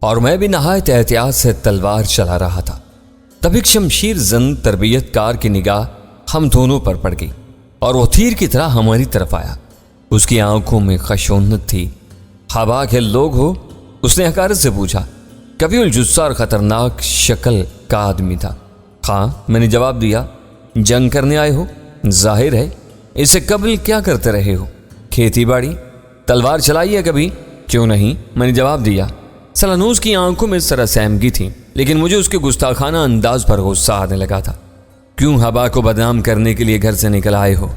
اور میں بھی نہایت احتیاط سے تلوار چلا رہا تھا۔ تب ایک شمشیر زن تربیت کار کی نگاہ ہم دونوں پر پڑ گئی اور وہ تیر کی طرح ہماری طرف آیا۔ اس کی آنکھوں میں خشونت تھی۔ حبا کے لوگ ہو؟ اس نے حقارت سے پوچھا۔ کبھی الجثہ اور خطرناک شکل کا آدمی تھا۔ ہاں، میں نے جواب دیا۔ جنگ کرنے آئے ہو؟ ظاہر ہے۔ اس سے قبل کیا کرتے رہے ہو؟ کھیتی باڑی؟ تلوار چلائی ہے کبھی؟ کیوں نہیں، میں نے جواب دیا۔ سلانوس کی آنکھوں میں سرا سہمگی تھی، لیکن مجھے اس کے گستاخانہ انداز پر غصہ آنے لگا تھا۔ کیوں حبا کو بدنام کرنے کے لیے گھر سے نکل آئے ہو؟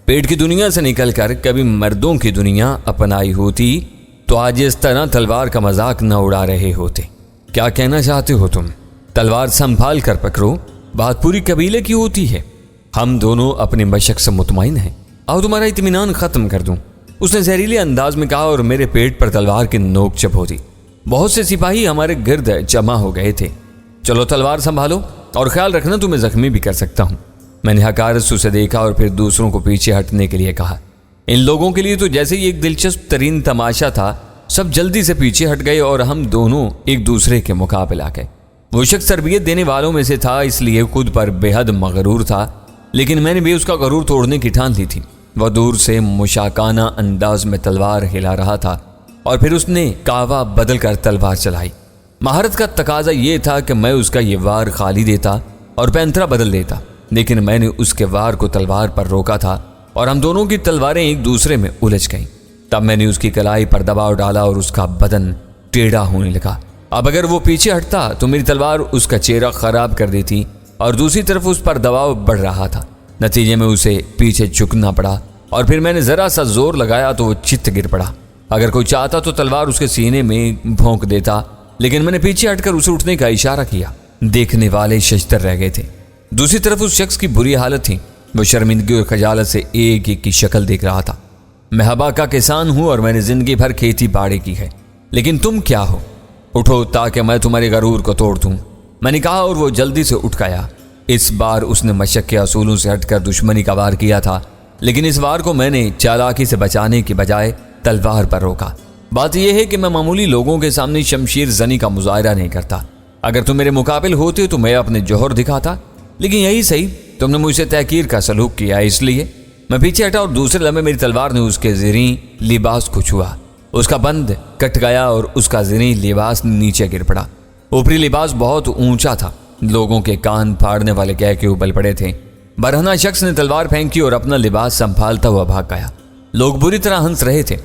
پیٹ کی دنیا سے نکل کر کبھی مردوں کی دنیا اپنائی ہوتی تو آج اس طرح تلوار کا مذاق نہ اڑا رہے ہوتے۔ کیا کہنا چاہتے ہو تم؟ تلوار سنبھال کر پکڑو، بات پوری قبیلے کی ہوتی ہے۔ ہم دونوں اپنے مشق سے مطمئن ہیں، آؤ تمہارا اطمینان ختم کر دوں، اس نے زہریلے انداز میں کہا اور میرے پیٹ پر تلوار کی نوک چبھو دی۔ بہت سے سپاہی ہمارے گرد جمع ہو گئے تھے۔ چلو تلوار سنبھالو اور خیال رکھنا تمہیں زخمی بھی کر سکتا ہوں۔ میں نے حقارت سے اسے دیکھا اور پھر دوسروں کو پیچھے ہٹنے کے لیے کہا۔ ان لوگوں کے لیے تو جیسے یہ ایک دلچسپ ترین تماشا تھا۔ سب جلدی سے پیچھے ہٹ گئے اور ہم دونوں ایک دوسرے کے مقابل آ گئے۔ وہ شخص تربیت دینے والوں میں سے تھا، اس لیے خود پر بے حد مغرور تھا، لیکن میں نے بھی اس کا غرور توڑنے کی ٹھان لی تھی۔ وہ دور سے مشاکانہ انداز میں تلوار ہلا رہا تھا اور پھر اس نے کاوا بدل کر تلوار چلائی۔ مہارت کا تقاضا یہ تھا کہ میں اس کا یہ وار خالی دیتا اور پینترا بدل دیتا، لیکن میں نے اس کے وار کو تلوار پر روکا تھا اور ہم دونوں کی تلواریں ایک دوسرے میں الجھ گئیں۔ تب میں نے اس کی کلائی پر دباؤ ڈالا اور اس کا بدن ٹیڑھا ہونے لگا۔ اب اگر وہ پیچھے ہٹتا تو میری تلوار اس کا چہرہ خراب کر دیتی اور دوسری طرف اس پر دباؤ بڑھ رہا تھا۔ نتیجے میں اسے پیچھے جھکنا پڑا اور پھر میں نے ذرا سا زور لگایا تو وہ چت گر پڑا۔ اگر کوئی چاہتا تو تلوار اس کے سینے میں بھونک دیتا، لیکن میں نے پیچھے ہٹ کر اسے اٹھنے کا اشارہ کیا۔ دیکھنے والے ششدر رہ گئے تھے۔ دوسری طرف اس شخص کی بری حالت تھی۔ وہ شرمندگی اور خجالت سے ایک ایک کی شکل دیکھ رہا تھا۔ میں حبا کا کسان ہوں اور میں نے زندگی بھر کھیتی باڑی کی ہے، لیکن تم کیا ہو؟ اٹھو تاکہ میں تمہارے غرور کو توڑ دوں، میں نے کہا اور وہ جلدی سے اٹھ گیا۔ اس بار اس نے مشق کے اصولوں سے ہٹ کر دشمنی کا وار کیا تھا، لیکن اس وار کو میں نے چالاکی سے بچانے کی بجائے تلوار پر روکا۔ بات یہ ہے کہ میں معمولی لوگوں کے سامنے شمشیر زنی کا مظاہرہ نہیں کرتا۔ اگر تم میرے مقابل ہوتے تو میں اپنے جوہر دکھاتا، لیکن یہی صحیح، تم نے مجھ سے تحقیر کا سلوک کیا، اس لیے میں پیچھے ہٹا اور دوسرے لمحے میری تلوار نے اس کے زریں لباس کو چھوا۔ اس کا بند کٹ گیا اور اس کا زریں لباس نیچے گر پڑا۔ اوپری لباس بہت اونچا تھا، لوگوں کے کان پھاڑنے والے کہہ کے ابل پڑے تھے۔ برہنہ شخص نے تلوار پھینکی اور اپنا لباس سنبھالتا ہوا بھاگ گیا۔ لوگ بری طرح ہنس رہے تھے،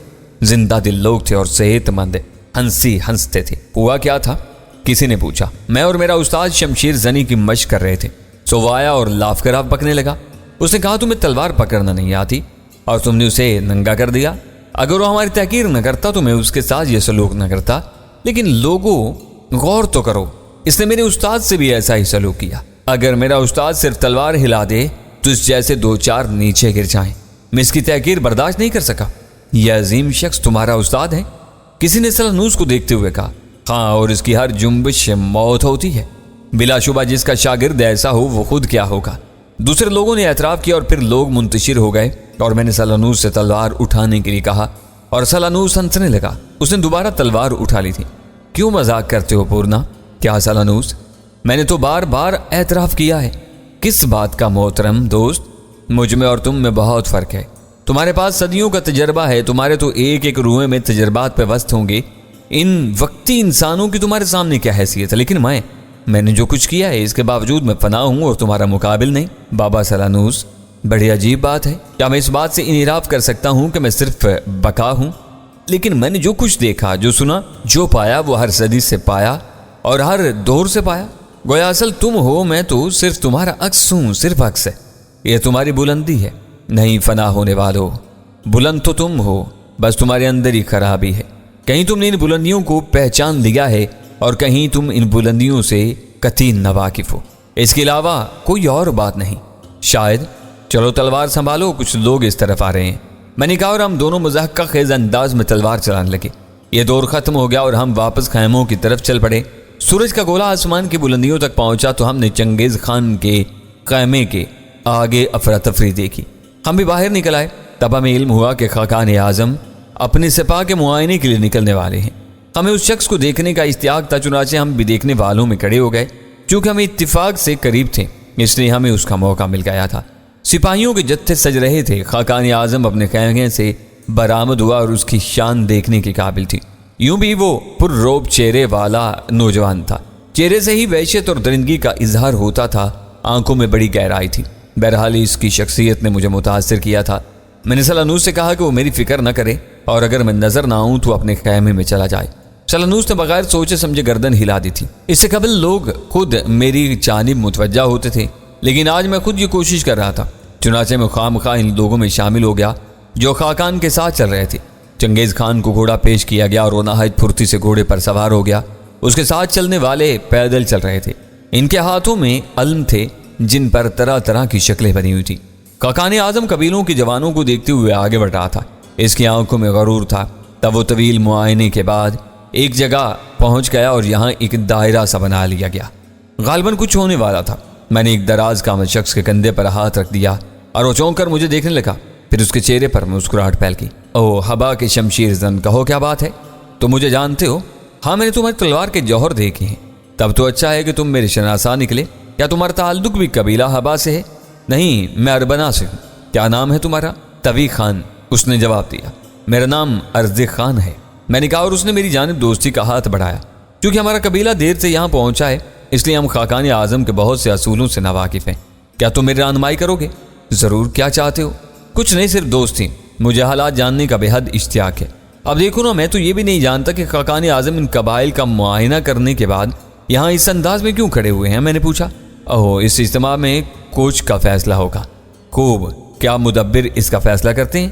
زندہ دل لوگ تھے اور صحت مند ہنستے تھے۔ ہوا کیا تھا؟ کسی نے پوچھا۔ میں اور میرا استاد شمشیر زنی کی مشق کر رہے تھے۔ سو وہ آیا اور لاف کر بکنے لگا۔ اس نے کہا تمہیں تلوار پکڑنا نہیں آتی اور تم نے اسے ننگا کر دیا۔ اگر وہ ہماری تحقیر نہ کرتا تو میں اس کے ساتھ یہ سلوک نہ کرتا، لیکن لوگوں غور تو کرو، اس نے میرے استاد سے بھی ایسا ہی سلوک کیا۔ اگر میرا استاد صرف تلوار ہلا دے تو اس جیسے دو چار نیچے گر جائیں۔ میں اس کی تحقیر برداشت نہیں کر سکا۔ یہ عظیم شخص تمہارا استاد ہے؟ کسی نے سلانوس کو دیکھتے ہوئے کہا۔ ہاں، اور اس کی ہر جنبش سے موت ہوتی ہے۔ بلا شبہ جس کا شاگرد ایسا ہو وہ خود کیا ہوگا۔ دوسرے لوگوں نے اعتراف کیا اور پھر لوگ منتشر ہو گئے اور میں نے سلانوس سے تلوار اٹھانے کے لیے کہا اور سلانوس ہنسنے لگا۔ اس نے دوبارہ تلوار اٹھا لی تھی۔ کیوں مذاق کرتے ہو پورنا؟ کیا سلانوس؟ میں نے تو بار بار اعتراف کیا ہے۔ کس بات کا محترم دوست؟ مجھ میں اور تم میں بہت فرق ہے۔ تمہارے پاس صدیوں کا تجربہ ہے، تمہارے تو ایک ایک روئے میں تجربات پہ وسط ہوں گے۔ ان وقتی انسانوں کی تمہارے سامنے کیا حیثیت ہے؟ لیکن میں نے جو کچھ کیا ہے اس کے باوجود میں فنا ہوں اور تمہارا مقابل نہیں۔ بابا سلانوس، بڑی عجیب بات ہے۔ کیا میں اس بات سے انحراف کر سکتا ہوں کہ میں صرف بقا ہوں؟ لیکن میں نے جو کچھ دیکھا، جو سنا، جو پایا وہ ہر صدی سے پایا اور ہر دور سے پایا۔ گویا اصل تم ہو، میں تو صرف تمہارا عکس ہوں، صرف عکس ہے۔ یہ تمہاری بلندی ہے۔ نہیں فنا ہونے والو، بلند تو تم ہو، بس تمہارے اندر ہی خرابی ہے۔ کہیں تم نے ان بلندیوں کو پہچان لیا ہے اور کہیں تم ان بلندیوں سے قطعی ناواقف ہو۔ اس کے علاوہ کوئی اور بات نہیں شاید۔ چلو تلوار سنبھالو، کچھ لوگ اس طرف آ رہے ہیں، میں نے کہا اور ہم دونوں مضحکہ خیز انداز میں تلوار چلانے لگے۔ یہ دور ختم ہو گیا اور ہم واپس خیموں کی طرف چل پڑے۔ سورج کا گولا آسمان کی بلندیوں تک پہنچا تو ہم نے چنگیز خان کے خیمے کے آگے افراتفری دیکھی۔ ہم بھی باہر نکل آئے۔ تب ہمیں علم ہوا کہ خاقان اعظم اپنے سپاہ کے معائنے کے لیے نکلنے والے ہیں۔ ہمیں اس شخص کو دیکھنے کا اشتیاق تھا، چنانچہ ہم بھی دیکھنے والوں میں کھڑے ہو گئے۔ چونکہ ہم اتفاق سے قریب تھے اس لیے ہمیں اس کا موقع مل گیا تھا۔ سپاہیوں کے جتھے سج رہے تھے۔ خاقان اعظم اپنے خیمے سے برآمد ہوا اور اس کی شان دیکھنے کے قابل تھی۔ یوں بھی وہ پر روب چہرے والا نوجوان تھا۔ چہرے سے ہی وحشت اور درندگی کا اظہار ہوتا تھا، آنکھوں میں بڑی گہرائی تھی۔ بہرحال اس کی شخصیت نے مجھے متاثر کیا تھا۔ میں نے سلانوس سے کہا کہ وہ میری فکر نہ کرے اور اگر میں نظر نہ آؤں تو اپنے خیمے میں چلا جائے۔ سلانوس نے بغیر سوچے سمجھے گردن ہلا دی تھی۔ اس سے قبل لوگ خود میری جانب متوجہ ہوتے تھے، لیکن آج میں خود یہ کوشش کر رہا تھا۔ چنانچہ میں خواہ ان لوگوں میں شامل ہو گیا جو خاقان کے ساتھ چل رہے تھے۔ چنگیز خان کو گھوڑا پیش کیا گیا اور وہ نہایت پھرتی سے گھوڑے پر سوار ہو گیا۔ اس کے ساتھ چلنے والے پیدل چل رہے تھے۔ ان کے ہاتھوں میں علم تھے جن پر طرح طرح کی شکلیں بنی ہوئی تھیں۔ خاقان اعظم قبیلوں کے جوانوں کو دیکھتے ہوئے آگے بڑھ رہا تھا۔ اس کی آنکھوں میں غرور تھا۔ تب وہ طویل معائنے کے بعد ایک جگہ پہنچ گیا اور یہاں ایک دائرہ سا بنا لیا گیا۔ غالباً کچھ ہونے والا تھا۔ میں نے ایک دراز قامت شخص کے کندھے پر ہاتھ رکھ دیا اور وہ چونک کر مجھے دیکھنے لگا۔ پھر اس کے چہرے پر مسکراہٹ پھیل گئی۔ او حبا کے شمشیر زن، کہو کیا بات ہے؟ تم مجھے جانتے ہو؟ ہاں، میں نے تمہاری تلوار کے جوہر دیکھے ہیں۔ تب تو اچھا ہے کہ تم میرے شناسا نکلے۔ کیا تمہارا تعلق بھی قبیلہ حبا سے ہے؟ نہیں، میں اربنا سے ہوں۔ کیا نام ہے تمہارا؟ طوی خان، اس نے جواب دیا۔ میرا نام ارز خان ہے، میں نے کہا، اور اس نے میری جانب دوستی کا ہاتھ بڑھایا۔ کیونکہ ہمارا قبیلہ دیر سے یہاں پہنچا ہے اس لیے ہم خاقان اعظم کے بہت سے اصولوں سے ناواقف ہیں۔ کیا تم میری رہنمائی کرو گے؟ ضرور، کیا چاہتے ہو؟ کچھ نہیں، صرف دوستی۔ مجھے حالات جاننے کا بے حد اشتیاق ہے۔ اب دیکھو نا، میں تو یہ بھی نہیں جانتا کہ خاقان اعظم ان قبائل کا معائنہ کرنے کے بعد یہاں اس انداز میں کیوں کھڑے ہوئے ہیں؟ میں نے پوچھا۔ اوہ، اس اجتماع میں کوچ کا فیصلہ ہوگا۔ خوب، کیا مدبر اس کا فیصلہ کرتے ہیں؟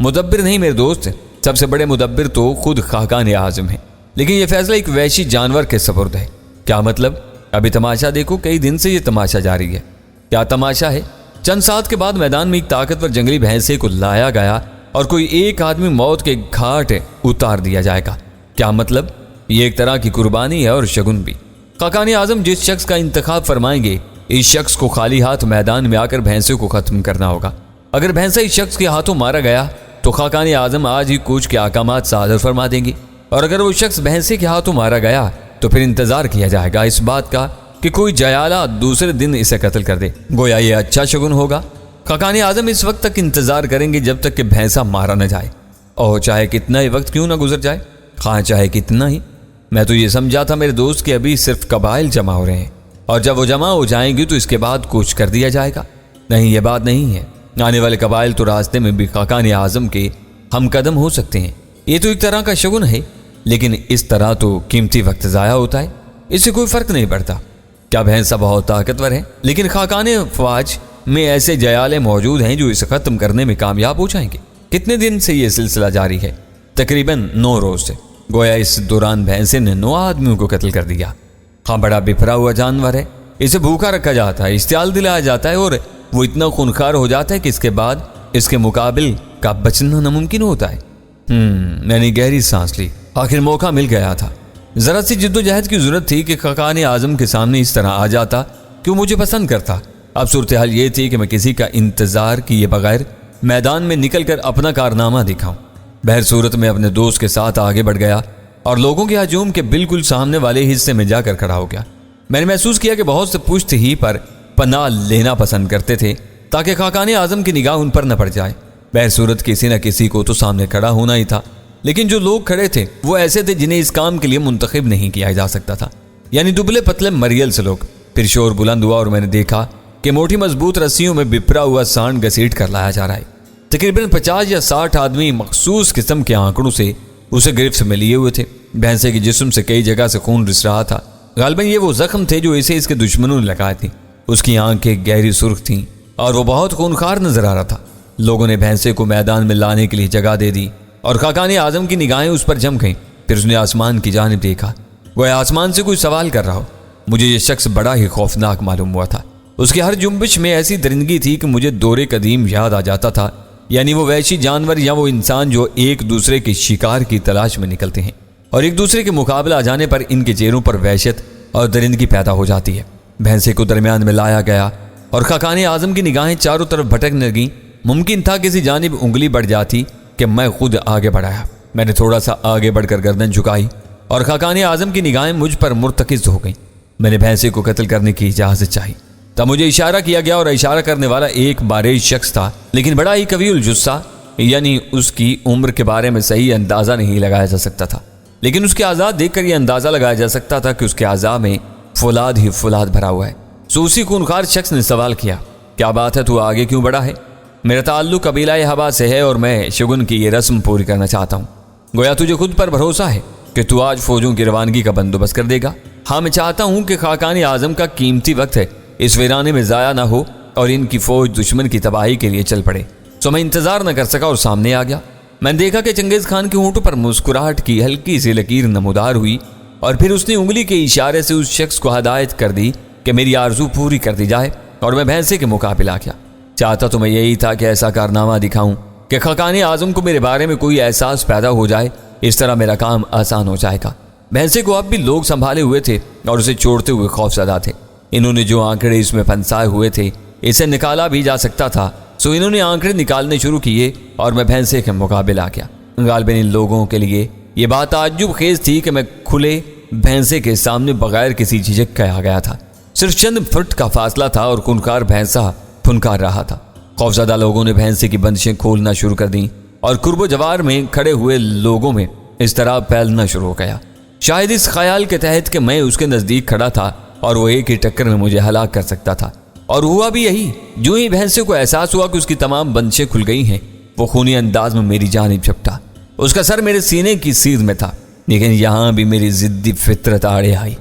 مدبر نہیں میرے دوست، سب سے بڑے مدبر تو خود خاقان اعظم ہیں، لیکن یہ فیصلہ ایک وحشی جانور کے سپرد ہے۔ کیا مطلب؟ ابھی تماشا دیکھو، کئی دن سے یہ تماشا جاری ہے۔ کیا تماشا ہے؟ چند ساتھ کے بعد میدان میں ایک طاقتور جنگلی بھینسے کو لایا گیا اور کوئی ایک آدمی موت کے گھاٹ اتار دیا جائے گا۔ کیا مطلب؟ یہ ایک طرح کی قربانی ہے اور شگن بھی۔ خاقان اعظم جس شخص کا انتخاب فرمائیں گے، اس شخص کو خالی ہاتھ میدان میں آ کر بھینسے کو ختم کرنا ہوگا۔ اگر بھینسا اس شخص کے ہاتھوں مارا گیا تو خاقان اعظم آج ہی کوچ کے احکامات صادر فرما دیں گے، اور اگر وہ شخص بھینسے کے ہاتھوں مارا گیا تو پھر انتظار کیا جائے گا اس بات کا کہ کوئی جیالہ دوسرے دن اسے قتل کر دے۔ گویا یہ اچھا شگن ہوگا۔ خاقان اعظم اس وقت تک انتظار کریں گے جب تک کہ بھینسا مارا نہ جائے، اور چاہے کتنا ہی وقت کیوں نہ گزر جائے۔ ہاں، چاہے کتنا ہی۔ میں تو یہ سمجھا تھا میرے دوست کہ ابھی صرف قبائل جمع ہو رہے ہیں، اور جب وہ جمع ہو جائیں گے تو اس کے بعد کوچ کر دیا جائے گا۔ نہیں، یہ بات نہیں ہے۔ آنے والے قبائل تو راستے میں بھی خاقان اعظم کے ہم قدم ہو سکتے ہیں۔ یہ تو ایک طرح کا شگن ہے، لیکن اس طرح تو قیمتی وقت ضائع ہوتا ہے، اس سے کوئی فرق نہیں پڑتا۔ کیا بھینسا بہت طاقتور ہے؟ لیکن خاقان فواج میں ایسے جیالے موجود ہیں جو اسے ختم کرنے میں کامیاب ہو جائیں گے۔ کتنے دن سے یہ سلسلہ جاری ہے؟ تقریباً 9 روز سے۔ گویا اس دوران بھینسے نے 9 آدمیوں کو قتل کر دیا۔ ہاں، بڑا بپھرا ہوا جانور ہے۔ اسے بھوکا رکھا جاتا ہے، اشتعال دلایا جاتا ہے، اور وہ اتنا خونخوار ہو جاتا ہے کہ اس کے بعد اس کے مقابل کا بچنا ناممکن ہوتا ہے۔ میں نے گہری سانس لی۔ آخر موقع مل گیا تھا۔ ذرا سی جد و جہد کی ضرورت تھی کہ خاقان اعظم کے سامنے اس طرح آ جاتا کہ وہ مجھے پسند کرتا۔ اب صورتحال یہ تھی کہ میں کسی کا انتظار کیے بغیر میدان میں نکل کر اپنا کارنامہ دکھاؤں۔ بہر صورت میں اپنے دوست کے ساتھ آگے بڑھ گیا اور لوگوں کے ہجوم کے بالکل سامنے والے حصے میں جا کر کھڑا ہو گیا۔ میں نے محسوس کیا کہ بہت سے پشت ہی پر پناہ لینا پسند کرتے تھے تاکہ خاقان اعظم کی نگاہ ان پر نہ پڑ جائے۔ بہر صورت کسی نہ کسی کو تو سامنے کھڑا ہونا ہی تھا، لیکن جو لوگ کھڑے تھے وہ ایسے تھے جنہیں اس کام کے لیے منتخب نہیں کیا جا سکتا تھا، یعنی دبلے پتلے مریل سے لوگ۔ پھر شور بلند ہوا اور میں نے دیکھا کہ موٹی مضبوط رسیوں میں بپھرا ہوا سانڈ گھسیٹ کر لایا جا رہا ہے۔ تقریباً 50 یا 60 آدمی مخصوص قسم کے آنکڑوں سے اسے گرفت میں لیے ہوئے تھے۔ بھینسے کے جسم سے کئی جگہ سے خون رس رہا تھا۔ غالباً یہ وہ زخم تھے جو اسے اس کے دشمنوں نے لگائے تھے۔ اس کی آنکھیں گہری سرخ تھیں اور وہ بہت خونخوار نظر آ رہا تھا۔ لوگوں نے بھینسے کو میدان میں لانے کے لیے جگہ دے دی اور خاقان اعظم کی نگاہیں اس پر جم گئیں۔ پھر اس نے آسمان کی جانب دیکھا، گویا آسمان سے کوئی سوال کر رہا ہو۔ مجھے یہ شخص بڑا ہی خوفناک معلوم ہوا تھا۔ اس کی ہر جنبش میں ایسی درندگی تھی کہ مجھے دور قدیم یاد آ جاتا تھا، یعنی وہ وحشی جانور یا وہ انسان جو ایک دوسرے کے شکار کی تلاش میں نکلتے ہیں اور ایک دوسرے کے مقابلہ آ جانے پر ان کے چہروں پر وحشت اور درندگی پیدا ہو جاتی ہے۔ بھینسے کو درمیان میں لایا گیا اور خاقان اعظم کی نگاہیں چاروں طرف بھٹکنے لگیں۔ ممکن تھا کسی جانب انگلی بڑھ جاتی کہ میں خود آگے بڑھایا۔ میں نے تھوڑا سا آگے بڑھ کر گردن جھکائی اور خاقان اعظم کی نگاہیں مجھ پر مرتکز ہو گئیں۔ میں نے بھینسے کو قتل کرنے کی اجازت چاہی۔ تب مجھے اشارہ کیا گیا اور اشارہ کرنے والا ایک باریک شخص تھا، لیکن بڑا ہی قوی الجثہ، یعنی اس کی عمر کے بارے میں صحیح اندازہ نہیں لگایا جا سکتا تھا، لیکن اس کے اعضاء دیکھ کر یہ اندازہ لگایا جا سکتا تھا کہ اس کے اعضاء میں فولاد ہی فولاد بھرا ہوا ہے۔ سو اسی خونخوار شخص نے سوال کیا، کیا بات ہے، تو آگے کیوں بڑھا ہے؟ میرا تعلق قبیلہ حبا سے ہے اور میں شگن کی یہ رسم پوری کرنا چاہتا ہوں۔ گویا تجھے خود پر بھروسہ ہے کہ تو آج فوجوں کی روانگی کا بندوبست کر دے گا؟ ہاں، میں چاہتا ہوں کہ خاقان اعظم کا قیمتی وقت ہے اس ویرانے میں ضائع نہ ہو اور ان کی فوج دشمن کی تباہی کے لیے چل پڑے۔ سو میں انتظار نہ کر سکا اور سامنے آ گیا۔ میں نے دیکھا کہ چنگیز خان کے ہونٹوں پر مسکراہٹ کی ہلکی سی لکیر نمودار ہوئی، اور پھر اس نے انگلی کے اشارے سے اس شخص کو ہدایت کر دی کہ میری آرزو پوری کر دی جائے، اور میں بھینسے کے مقابل آ گیا۔ چاہتا تو میں یہی تھا کہ ایسا کارنامہ دکھاؤں کہ خاقان اعظم کو میرے بارے میں کوئی احساس پیدا ہو جائے، اس طرح میرا کام آسان ہو جائے گا۔ بھینسے کو اب بھی لوگ سنبھالے ہوئے تھے اور اسے چھوڑتے ہوئے خوف زدہ تھے۔ انہوں نے جو آنکڑے اس میں پھنسائے ہوئے تھے اسے نکالا بھی جا سکتا تھا، سو انہوں نے آنکڑے نکالنے شروع کیے اور میں بھینسے کے مقابل آ گیا۔ غالباً ان لوگوں کے لیے یہ بات تعجب خیز تھی کہ میں کھلے بھینسے کے سامنے بغیر کسی جھجک کے آ گیا تھا۔ صرف چند فٹ کا فاصلہ تھا اور خونخوار بھینسا پھنکار رہا تھا۔ خوفزدہ لوگوں نے بھینسے کی بندشیں کھولنا شروع کر دیں اور قرب و جوار میں کھڑے ہوئے لوگوں میں اضطراب پھیلنا شروع ہو گیا، شاید اس خیال کے تحت کہ میں اس کے نزدیک کھڑا تھا اور وہ ایک ہی ٹکر میں مجھے ہلاک کر سکتا تھا۔ اور ہوا بھی یہی۔ جو ہی بھینسے کو احساس ہوا کہ اس کی تمام بندشیں کھل گئی ہیں، وہ خونی انداز میں میری جانب جھپٹا۔ اس کا سر میرے سینے کی سیدھ میں تھا، لیکن یہاں بھی میری ضدی فطرت آڑے آئی۔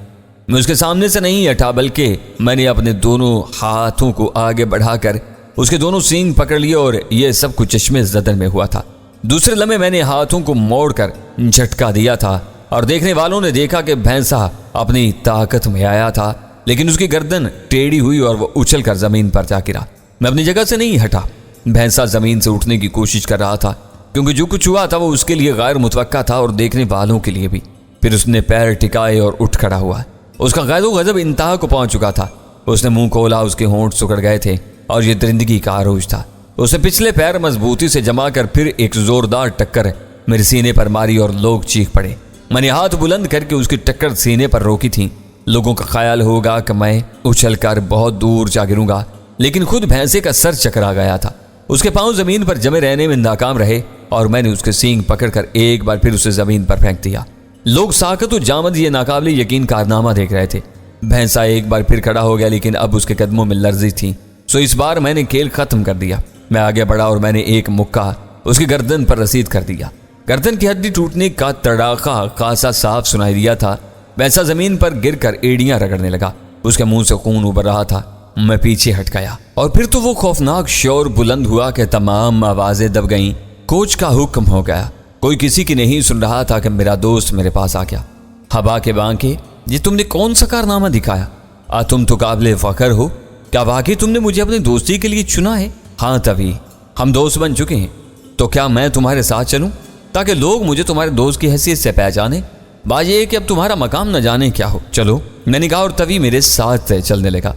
میں اس کے سامنے سے نہیں ہٹا، بلکہ میں نے اپنے دونوں ہاتھوں کو آگے بڑھا کر اس کے دونوں سینگ پکڑ لیے، اور یہ سب کچھ چشمے زدن میں ہوا تھا۔ دوسرے لمحے میں نے ہاتھوں کو موڑ کر جھٹکا دیا تھا اور دیکھنے والوں نے دیکھا کہ بھینسا اپنی طاقت میں آیا تھا، لیکن اس کی گردن ٹیڑھی ہوئی اور وہ اچھل کر زمین پر جا گرا۔ میں اپنی جگہ سے نہیں ہٹا۔ بھینسا زمین سے اٹھنے کی کوشش کر رہا تھا، کیونکہ جو کچھ ہوا تھا وہ اس کے لیے غیر متوقع تھا اور دیکھنے والوں کے لیے بھی۔ پھر اس نے پیر ٹکائے اور اٹھ کھڑا ہوا۔ اس کا غیظ و غضب انتہا کو پہنچ چکا تھا۔ اس نے منہ کھولا، اس کے ہونٹ سکڑ گئے تھے اور یہ درندگی کا عروج تھا۔ اس نے پچھلے پیر مضبوطی سے جما کر پھر ایک زوردار ٹکر میرے سینے پر ماری اور لوگ چیخ پڑے۔ میں نے ہاتھ بلند کر کے اس کی ٹکر سینے پر روکی تھی۔ لوگوں کا خیال ہوگا کہ میں اچھل کر بہت دور جا گروں گا، لیکن خود بھینسے کا سر چکرا گیا تھا۔ اس کے پاؤں زمین پر جمے رہنے میں ناکام رہے اور میں نے اس کے سینگ پکڑ کر ایک بار پھر اسے زمین پر پھینک دیا۔ لوگ ساکت و جامد یہ ناقابل یقین کارنامہ دیکھ رہے تھے۔ بھینسا ایک بار پھر کھڑا ہو گیا، لیکن اب اس کے قدموں میں لرزش تھی، سو اس بار میں نے کھیل ختم کر دیا۔ میں آگے بڑھا اور میں نے ایک مکہ اس کی گردن پر رسید کر دیا۔ گردن کی ہڈی ٹوٹنے کا تڑاقہ خاصا صاف سنائی دیا تھا۔ بھینسا زمین پر گر کر ایڑیاں رگڑنے لگا، اس کے منہ سے خون ابل رہا تھا۔ میں پیچھے ہٹ گیا اور پھر تو وہ خوفناک شور بلند ہوا کہ تمام آوازیں دب گئیں۔ کوچ کا حکم ہو گیا۔ کوئی کسی کی نہیں سن رہا تھا کہ میرا دوست میرے پاس آ گیا۔ حبا کے بانکے، یہ تم نے کون سا کارنامہ دکھایا؟ تم تو قابل فخر ہو۔ کیا واقعی تم نے مجھے اپنی دوستی کے لیے چنا ہے؟ ہاں، تبھی ہم دوست بن چکے ہیں۔ تو کیا میں تمہارے ساتھ چلوں تاکہ لوگ مجھے تمہارے دوست کی حیثیت سے پہچانیں؟ بات یہ ہے کہ اب تمہارا مقام نہ جانے کیا ہو۔ چلو، میں نے کہا اور تبھی میرے ساتھ چلنے لگا۔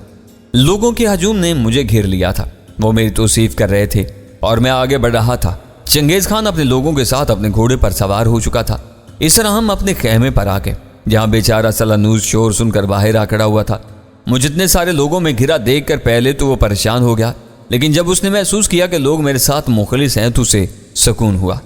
لوگوں کے ہجوم نے مجھے گھیر لیا تھا۔ وہ میری توصیف کر رہے تھے اور میں آگے بڑھ رہا تھا۔ چنگیز خان اپنے لوگوں کے ساتھ اپنے گھوڑے پر سوار ہو چکا تھا۔ اس طرح ہم اپنے خیمے پر آ گئے، جہاں بیچارہ سلانوس شور سن کر باہر آ کھڑا ہوا تھا۔ مجھے اتنے سارے لوگوں میں گھرا دیکھ کر پہلے تو وہ پریشان ہو گیا، لیکن جب اس نے محسوس کیا کہ لوگ میرے ساتھ مخلص ہیں تو اسے سکون ہوا۔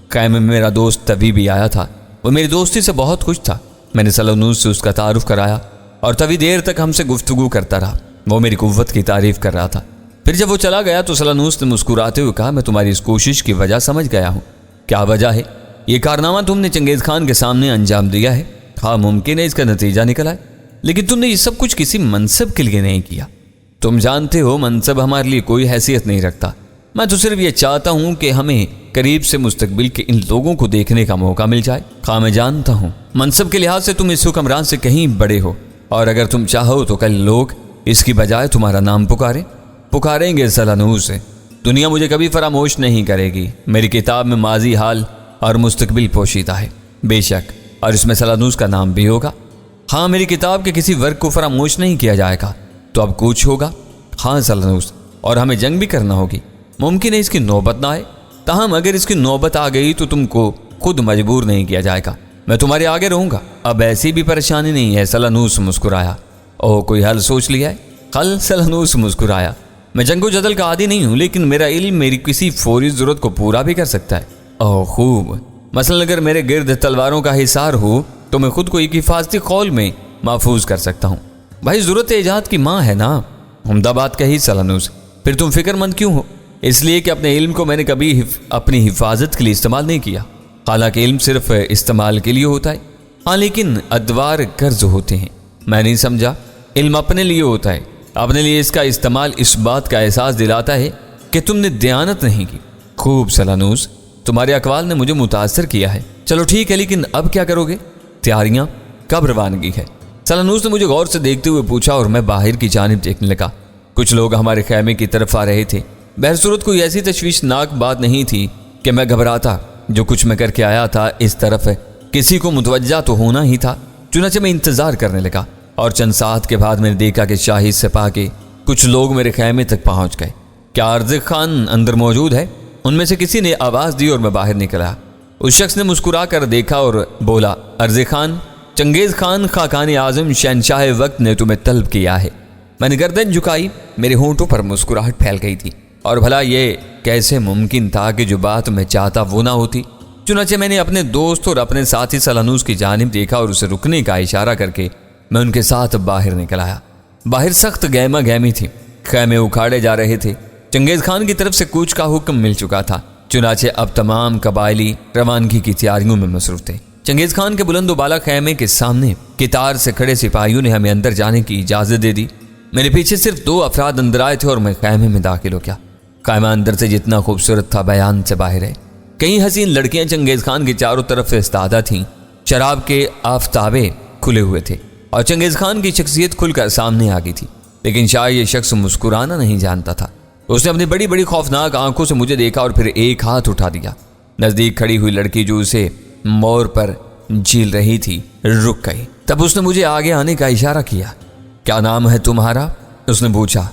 خیمے میں میرا دوست تبھی بھی آیا تھا۔ وہ میری دوستی سے بہت خوش تھا۔ میں نے سلانوس سے اس کا تعارف کرایا اور تبھی دیر تک ہم سے گفتگو کرتا رہا۔ وہ میری قوت کی تعریف کر رہا تھا۔ پھر جب وہ چلا گیا تو سلانوس نے مسکراتے ہوئے کہا، میں تمہاری اس کوشش کی وجہ سمجھ گیا ہوں۔ کیا وجہ ہے؟ یہ کارنامہ تم نے چنگیز خان کے سامنے انجام دیا ہے۔ ہاں، ممکن ہے اس کا نتیجہ نکلا ہے، لیکن تم نے یہ سب کچھ کسی منصب کے لیے نہیں کیا۔ تم جانتے ہو منصب ہمارے لیے کوئی حیثیت نہیں رکھتا۔ میں تو صرف یہ چاہتا ہوں کہ ہمیں قریب سے مستقبل کے ان لوگوں کو دیکھنے کا موقع مل جائے۔ ہاں، میں جانتا ہوں منصب کے لحاظ سے تم اس حکمران سے کہیں بڑے ہو، اور اگر تم چاہو تو کل لوگ اس کی بجائے تمہارا نام پکاریں گے سلانوس سے۔ دنیا مجھے کبھی فراموش نہیں کرے گی۔ میری کتاب میں ماضی، حال اور مستقبل پوشیدہ ہے، بے شک، اور اس میں سلانوس کا نام بھی ہوگا۔ ہاں، میری کتاب کے کسی ورق کو فراموش نہیں کیا جائے گا۔ تو اب کچھ ہوگا؟ ہاں سلانوس، اور ہمیں جنگ بھی کرنا ہوگی۔ ممکن ہے اس کی نوبت نہ آئے، تاہم اگر اس کی نوبت آ گئی تو تم کو خود مجبور نہیں کیا جائے گا۔ میں تمہارے آگے رہوں گا، اب ایسی بھی پریشانی نہیں ہے۔ سلانوس مسکرایا۔ او کوئی حل سوچ لیا ہے؟ حل؟ سلانوس مسکرایا۔ میں جنگ و جدل کا عادی نہیں ہوں، لیکن میرا علم میری کسی فوری ضرورت کو پورا بھی کر سکتا ہے۔ اوہ خوب، مثلا اگر میرے گرد تلواروں کا حصار ہو تو میں خود کو ایک حفاظتی قول میں محفوظ کر سکتا ہوں۔ بھائی ضرورت ایجاد کی ماں ہے نا۔ عمدہ بات کہی سلانوس۔ پھر تم فکر مند کیوں ہو؟ اس لیے کہ اپنے علم کو میں نے کبھی اپنی حفاظت کے لیے استعمال نہیں کیا۔ حالانکہ علم صرف استعمال کے لیے ہوتا ہے، ہاں لیکن ادوار قرض ہوتے ہیں۔ میں نہیں سمجھا۔ علم اپنے لیے ہوتا ہے، اپنے لیے اس کا استعمال اس بات کا احساس دلاتا ہے کہ تم نے دیانت نہیں کی۔ خوب سلانوس، تمہارے اقوال نے مجھے متاثر کیا ہے۔ چلو ٹھیک ہے، لیکن اب کیا کرو گے؟ تیاریاں؟ کب روانگی ہے؟ سلانوس نے مجھے غور سے دیکھتے ہوئے پوچھا اور میں باہر کی جانب دیکھنے لگا۔ کچھ لوگ ہمارے خیمے کی طرف آ رہے تھے۔ بہرصورت کوئی ایسی تشویشناک بات نہیں تھی کہ میں گھبراتا۔ جو کچھ میں کر کے آیا تھا اس طرف کسی کو متوجہ تو ہونا ہی تھا، چنانچہ میں انتظار کرنے لگا، اور چند ساعت کے بعد میں نے دیکھا کہ شاہی سپاہ کے کچھ لوگ میرے خیمے تک پہنچ گئے۔ کیا ارزق خان اندر موجود ہے؟ ان میں سے کسی نے آواز دی اور میں باہر نکلا۔ اس شخص نے مسکرا کر دیکھا اور بولا، ارزق خان، چنگیز خان خاقان اعظم شہنشاہ وقت نے تمہیں طلب کیا ہے۔ میں نے گردن جھکائی، میرے ہونٹوں پر مسکراہٹ پھیل گئی تھی، اور بھلا یہ کیسے ممکن تھا کہ جو بات میں چاہتا وہ نہ ہوتی؟ چنانچہ میں نے اپنے دوست اور اپنے ساتھی سلانوس کی جانب دیکھا اور اسے رکنے کا اشارہ کر کے میں ان کے ساتھ باہر نکل آیا۔ باہر سخت گہما گہمی تھی، خیمے اکھاڑے جا رہے تھے۔ چنگیز خان کی طرف سے کوچ کا حکم مل چکا تھا، چنانچہ اب تمام قبائلی روانگی کی تیاریوں میں مصروف تھے۔ چنگیز خان کے بلند و بالا خیمے کے سامنے قطار سے کھڑے سپاہیوں نے ہمیں اندر جانے کی اجازت دے دی۔ میرے پیچھے صرف 2 افراد اندر آئے تھے اور میں خیمے میں داخل ہو گیا۔ خیمہ اندر سے جتنا خوبصورت تھا بیان سے باہر ہے۔ کئی حسین لڑکیاں چنگیز خان کی چاروں طرف استادہ تھیں، شراب کے آفتابے کھلے ہوئے تھے اور چنگیز خان کی شخصیت کھل کر سامنے آ گئی تھی، لیکن شاید یہ شخص مسکرانا نہیں جانتا تھا۔ اس نے اپنی بڑی بڑی خوفناک آنکھوں سے مجھے دیکھا اور پھر ایک ہاتھ اٹھا دیا۔ نزدیک کھڑی ہوئی لڑکی جو اسے مور پر جھیل رہی تھی رک گئی۔ تب اس نے مجھے آگے آنے کا اشارہ کیا۔ کیا نام ہے تمہارا؟ اس نے پوچھا۔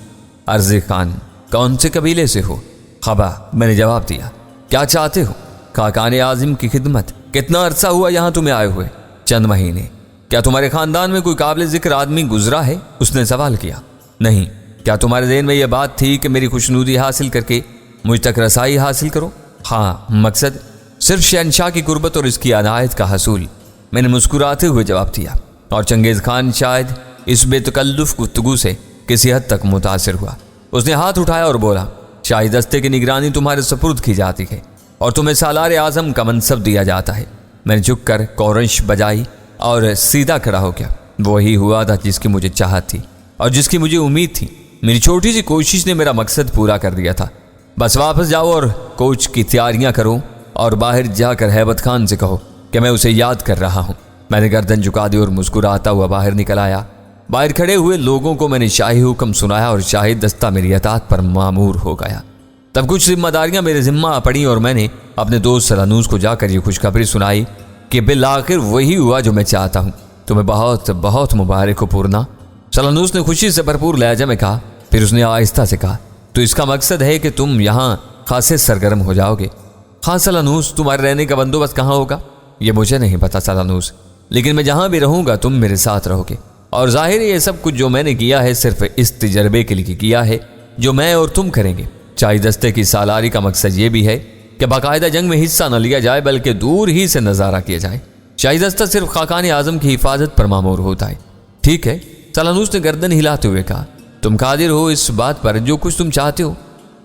ارزق خان۔ کون سے قبیلے سے ہو؟ خبا، میں نے جواب دیا۔ کیا چاہتے ہو؟ خاقان اعظم کی خدمت۔ کتنا عرصہ ہوا یہاں تمہیں آئے ہوئے؟ چند مہینے۔ کیا تمہارے خاندان میں کوئی قابل ذکر آدمی گزرا ہے؟ اس نے سوال کیا۔ نہیں۔ کیا تمہارے ذہن میں یہ بات تھی کہ میری خوشنودی حاصل کر کے مجھ تک رسائی حاصل کرو؟ ہاں، مقصد صرف شہنشاہ کی قربت اور اس کی عنایت کا حصول، میں نے مسکراتے ہوئے جواب دیا، اور چنگیز خان شاید اس بے تکلف گفتگو سے کسی حد تک متاثر ہوا۔ اس نے ہاتھ اٹھایا اور بولا، شاہی دستے کی نگرانی تمہارے سپرد کی جاتی ہے اور تمہیں سالار اعظم کا منصب دیا جاتا ہے۔ میں نے جھک کر کورنش بجائی اور سیدھا کھڑا ہو گیا۔ وہی ہوا تھا جس کی مجھے چاہت تھی اور جس کی مجھے امید تھی۔ میری چھوٹی سی کوشش نے میرا مقصد پورا کر دیا تھا۔ بس واپس جاؤ اور کوچ کی تیاریاں کرو اور باہر جا کر ہیبت خان سے کہو کہ میں اسے یاد کر رہا ہوں۔ میں نے گردن جھکا دی اور مسکراتا ہوا باہر نکل آیا۔ باہر کھڑے ہوئے لوگوں کو میں نے شاہی حکم سنایا اور شاہی دستہ میری اطاعت پر مامور ہو گیا۔ تب کچھ ذمہ داریاں میرے ذمہ آ پڑیں اور میں نے اپنے دوست سلانوس کو جا کر یہ خوشخبری سنائی کہ بالآخر وہی ہوا جو میں چاہتا ہوں۔ تمہیں بہت بہت مبارک ہو پورنا۔ سلانوس نے خوشی سے بھرپور لہجہ میں کہا۔ پھر اس نے آہستہ سے کہا، تو اس کا مقصد ہے کہ تم یہاں خاصے سرگرم ہو جاؤ گے؟ ہاں سلانوس، تمہارے رہنے کا بندوبست کہاں ہوگا؟ یہ مجھے نہیں پتا سلانوس، لیکن میں جہاں بھی رہوں گا تم میرے ساتھ رہو گے، اور ظاہر ہے یہ سب کچھ جو میں نے کیا ہے صرف اس تجربے کے لیے کیا ہے جو میں اور تم کریں گے۔ شاہی دستے کی سالاری کا مقصد یہ بھی ہے کہ باقاعدہ جنگ میں حصہ نہ لیا جائے بلکہ دور ہی سے نظارہ کیا جائے۔ شاہی دستہ صرف خاقان اعظم کی حفاظت پر مامور ہوتا ہے۔ ٹھیک ہے، سلانوس نے گردن ہلاتے ہوئے کہا، تم قادر ہو اس بات پر جو کچھ تم چاہتے ہو؟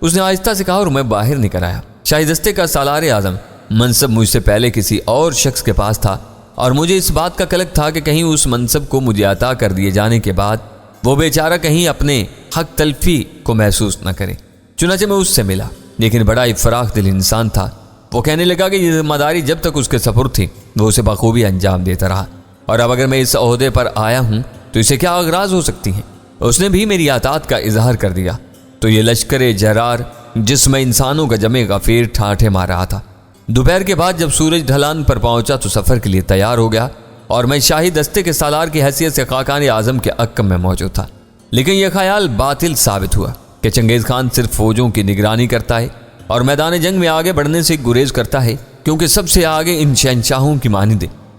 اس نے آہستہ سے کہا اور میں باہر نکل آیا۔ شاہی دستے کا سالار اعظم منصب مجھ سے پہلے کسی اور شخص کے پاس تھا اور مجھے اس بات کا قلق تھا کہ کہیں اس منصب کو مجھے عطا کر دیے جانے کے بعد وہ بیچارہ کہیں اپنے حق تلفی کو محسوس نہ کرے۔ چنانچہ میں اس سے ملا، لیکن بڑا ہی فراخ دل انسان تھا۔ وہ کہنے لگا کہ یہ ذمہ داری جب تک اس کے سپرد تھی وہ اسے بخوبی انجام دیتا رہا، اور اب اگر میں اس عہدے پر آیا ہوں تو اسے کیا اغراض ہو سکتی ہیں؟ اس نے بھی میری اطاعت کا اظہار کر دیا۔ تو یہ لشکر جرار جس میں انسانوں کا جمع غفیر ٹھاٹھے مار رہا تھا۔ دوپہر کے بعد جب سورج ڈھلان پر پہنچا تو سفر کے لیے تیار ہو گیا اور میں شاہی دستے کے سالار کی حیثیت سے خاقان اعظم کے عقب میں موجود تھا۔ لیکن یہ خیال باطل ثابت ہوا کہ چنگیز خان صرف فوجوں کی نگرانی کرتا ہے اور میدان جنگ میں آگے بڑھنے سے گریز کرتا ہے، کیونکہ سب سے آگے ان شہنشاہوں کی مانند